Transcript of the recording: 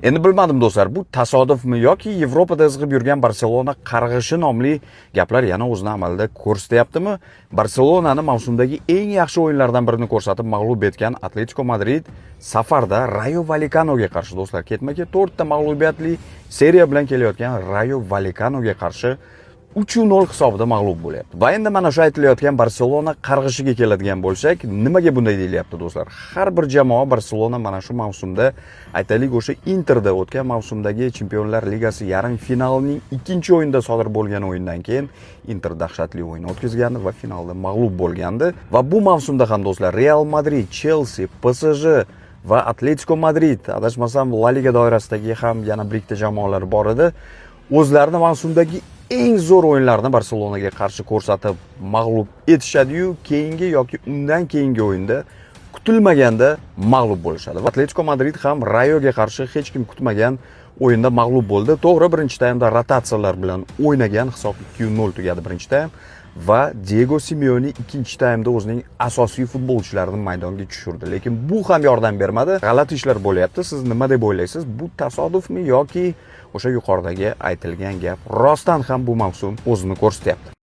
Endi bilmadim do'stlar, bu tasodifmi yoki Yevropada izg'ib yurgan Barselona qarg'ishi nomli gaplar yana o'zini amalda ko'rsatyaptimi? Barselonani mavsumdagi eng yaxshi o'yinlardan birini ko'rsatib mag'lub etgan Atletico Madrid safarda Rayo Vallecanoga qarshi do'stlar ketma-ket 4 ta mag'lubiyatli seriya bilan kelayotgan Rayo Vallecanoga qarshi 3-0 hisobida mag'lub bo'lyapti. Va endi mana shu aytilayotgan Barselona qarg'ishiga keladigan bo'lsak, nimaga bunday deyilyapti do'stlar? Har bir jamoa Barselona mana shu mavsumda, aytaylik, o'sha Interda o'tgan mavsumdagi Chempionlar Ligasi yarim finalining ikkinchi o'yinida sodir bo'lgan o'yindan keyin Inter dahshatli o'yin o'tkazgandi va finalda mag'lub bo'lgandi. Va bu mavsumda ham do'stlar Real Madrid, Chelsea, PSG va Atletico Madrid, adashmasam La Liga doirasidagi ham yana bir ikkita jamoalar bor edi. O'zlarini mavsumdagi eng zo'r o'yinlarni Barselonaga qarshi ko'rsatib mag'lub etishadi-yu, keyingi yoki undan keyingi o'yinda kutilmaganda mag'lub bo'lishadi. Atletico Madrid ham Rayoga qarshi hech kim kutmagan o'yinda mag'lub bo'ldi. To'g'ri, birinchi taymda rotatsiyalar bilan o'ynagan, hisob 2-0 tugadi birinchi taym va Diego Simeone ikkinchi taymda o'zining asosiy futbolchilarini maydonga tushirdi. Lekin bu ham yordam bermadi. G'alati ishlar bo'lyapti. Siz nima deb o'ylaysiz? Bu tasodifmi yoki o'sha yuqoridagi aytilgan gap rostdan ham bu mavsum o'zini ko'rsatyapti?